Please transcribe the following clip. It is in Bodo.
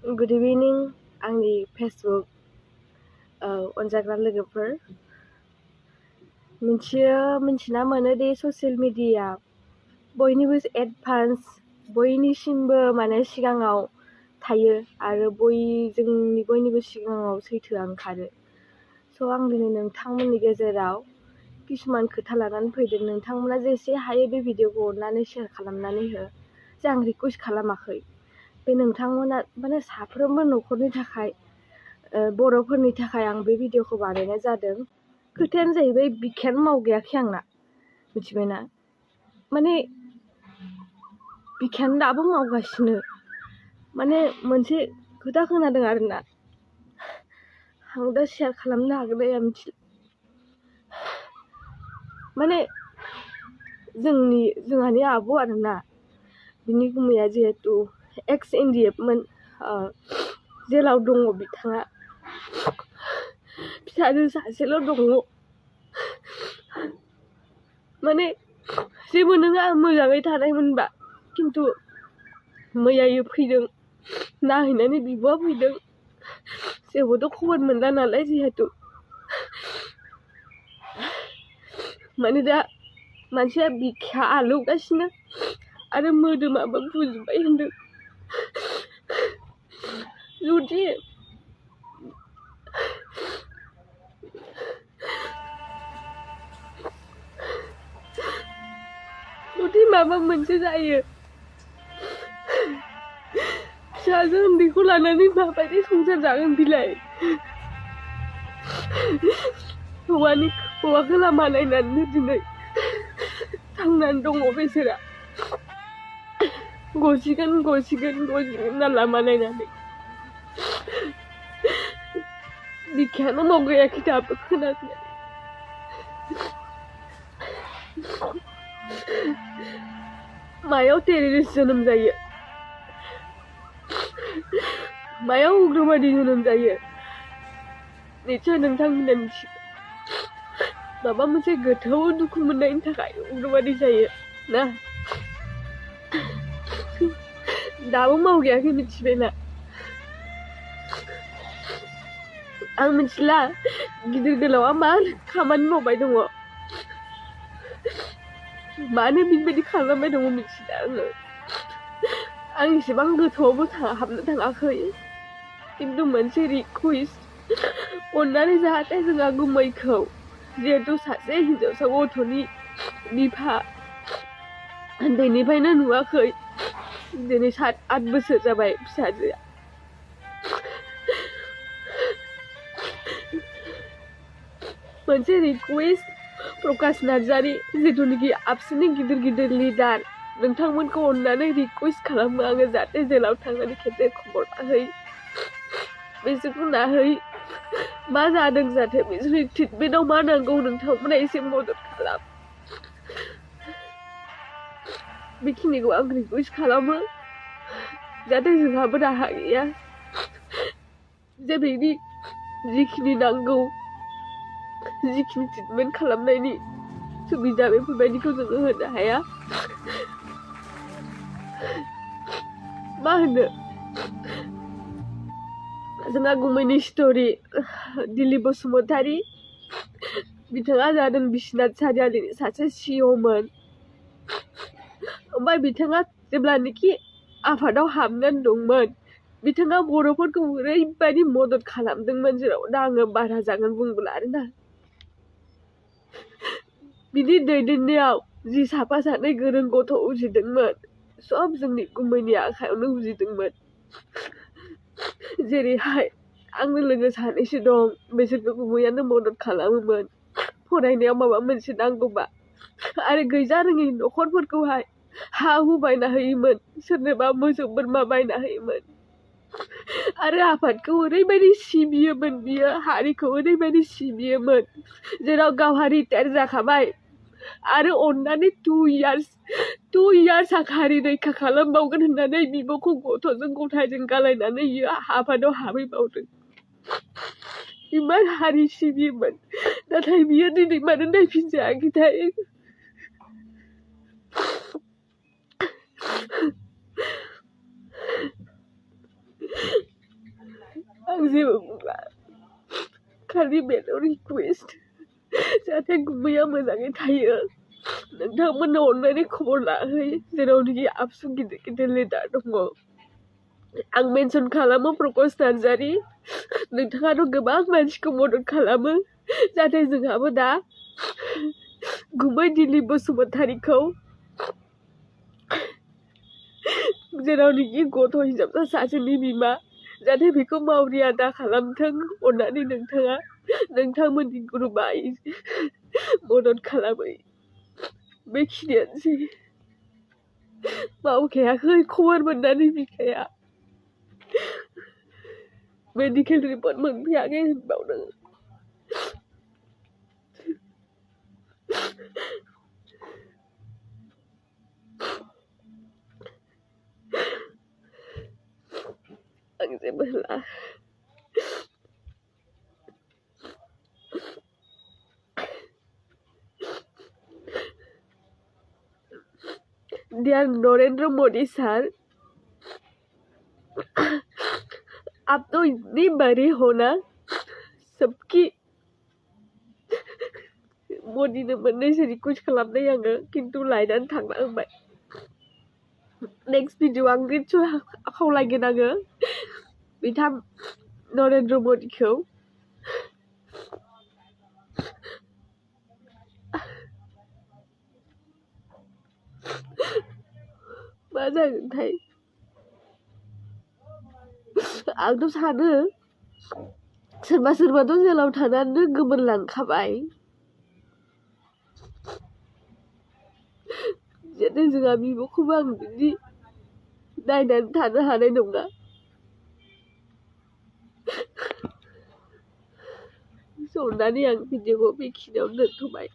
Good evening, आंनि फेसबुक अनजाग्रा लोगोफोर। मिन्थिना मोनो दि ससियेल मिडिया बयनिबो एडभान्स, बयनिसिमबो माने सिगाङाव थायो आरो जोंनि बयनिबो सिगाङाव सैथोआ ओंखारो। स' आं दिनै नोंथांमोननि गेजेराव किसुमान खोथा लानानै फैदों। नोंथांमोना जेसे हायो बे भिडिअखौ अननानै शेयार खालामनानै हो। जे आं रिकुवेस्ट खालामाखै, बे नोंथांमोना माने साफ्रोमबो न'खरनि थाखाय, बर'फोरनि थाखाय आं बे भिडिअखौ बानायनाय जादों। खोथायानो जाहैबाय बिखायानो मावगायाखै आंना, मिथिबायना? माने बिखायानो दाबो मावगासिनो। माने मोनसे खोथा खोनादों आरोना, आं दा शेयार खालामनो हागोन ना मिथिला। माने जोंहानि आब' आरोना, बिनि गुमैया जिहेतु एक्स NDFB मोन, जेलाव दङ बिथाङा। फिसाजो सासेल' दङ। माने जेबो नोङा मोजाङै थानायमोनबा, खिन्थु मैयायो फैदों, नाहैनानै बिब'आ फैदों। जेबोथ' खबर मोनला नालाय जिहेतु। माने दा मानसिया बिखाया आलौगासिनो आरो मोदोमाबो बुजोब्बाय होनदों। जुदि माबा मोनसे जायो, फिसाजो उन्दैखौ लानानै माबायदि संसार जागोन बिलाय? हौवाखौ लामा नायनानै दिनै थांनानै दङ बेसोरा। गसिगोन ना लामा नायनानै। बिखायानो मावगायाखै दाबो खोनाखै। मायाव टेररिस्ट जोनोम जायो, मायाव उग्रबादि जोनोम जायो, निसय नोंथांमोना मिथिगौ। माबा मोनसे गोथौ दुखु मोननायनि थाखाय उग्रबादि जायो ना। दाबो मावगायाखै, मिथिबायना? आं मिथिला गिदिर गोलावा मा खामानि मावबाय दङ, मानो बिबायदि खालामबाय दङ मिथिला आङो। आं इसेबां गोथौआवबो हाबनो थाङाखै, खिन्थु मोनसे रिकुवेस्ट, अननानै जाहाथे जोंहा गुमैखौ, जिहेतु सासे हिनजावसा गथ'नि बिफा, उन्दैनिफ्रायनो नुवाखै। दिनै 7-8 बोसोर जाबाय फिसाजोआ। मोनसे रिकुवेस्ट, प्रकाश नार्जारि, जिथुनिखि आबसुनि गिदिर लिडार, नोंथांमोनखौ अननानै रिकुवेस्ट खालामो आङो, जाहाथे जेलाव थांनानै खेबसे खबर लाहै, बिसोरखौ नाहै, मा जादों जाहाथे बिसोरनि ट्रिटमेन्टआव मा नांगौ नोंथांमोना एसे मदद खालाम। बेखिनिखौ आं रिकुवेस्ट खालामो, जाहाथे जोंहाबो राहा गैया। जे बेनि जिखिनि नांगौ, जिखिनि ट्रिटमेन्ट खालामनायनि सुबिदा, बेफोरबायदिखौ जोङो होनो हाया। मा होनो, जोंहा गुमैनि स्ट'रि, दिलीप बसुमतारी, बिथाङा जादों बिश्वनाथ सारियालिनि सासे CEO मोन। ओमफ्राय बिथाङा जेब्लानोखि आफादाव हाबनानै दंमोन, बिथाङा बर'फोरखौ ओरैबायदि मदद खालामदोंमोन, जेराव दा आङो बारा जागोन बुंबोला आरोना। बिनि दैदेननायाव जि साफा सानै गोरों गथ' उजिदोंमोन, सब जोंनि गुमैनि आखायावनो उजिदोंमोन। जेरैहाय आंनो लोगो सानैसो दं, बिसोरखौ गुमैयानो मदद खालामोमोन फरायनायाव माबा मोनसे नांगौबा। आरो गैजा रोङि न'खरफोरखौहाय हा हु बायना होयोमोन, सोरनोबा मोसौ बोरमा बायना होयोमोन। आरो आफादखौ ओरैबायदि सिबियोमोन, बियो हारिखौ ओरैबायदि सिबियोमोन, जेराव गावहा रिटायार जाखाबाय आरो अननानै 2 इयार्स आं हारि रैखा खालामबावगोन होननानै बिब'खौ गथ'जों गथायजों गालायनानै बियो आफादाव हाबहैबावदों। इमान हारि सिबियोमोन, नाथाय बियो दिनै मानो नायफिनजायाखैथाय? आं जेबो बुंला खालि बेल' रिकुवेस्ट जाहाथे गुबैया मोजाङै थायो नोंथांमोननो अननानै खबर लाहै जेरावनोखि आबसु गिदिर गिदिर लिडार दङ आं मेनसन खालामो प्रकाश नार्जारि नोंथाङाथ' गोबां मानसिखौ मदद खालामो जाहाथे जोंहाबो दा गुबै दिलीप बसुमतारीखौ जेरावनोखि गथ' हिनजावसा सासेनि बिमा जाहाथे बेखौ मावरिया दा खालामथों अननानै नोंथाङा नोंथांमोननि ग्रुपआ मदद खालामै बेखिनियानोसै मावखायाखै खबर मोननानै बिखाया मेडिकेल रिपर्ट मोनफैयाखै होनबावदों आं जेबो होला Dear नरेंद्र मोदी सर आप तो इतनी बड़ी हो ना सबकी मोदीनो मोननैसो रिकुवेस्ट खालामनाय आङो खिन्थु लायनानै थांना होबाय नेक्स्ट भिडिअ आं निस्सय खावलायगोन आङो बिथां नरेंद्र मोदीखौ मा जागोनथाय आंथ' सानो सोरबा सोरबाथ' जेलाव थानानै गोमोरलांखाबाय जाहाथे जोंहा बिब'खौबो आं बिदि नायनानै थानो हानाय नङा अननानै आं भिडिअखौ बेखिनियावनो दोनथ'बाय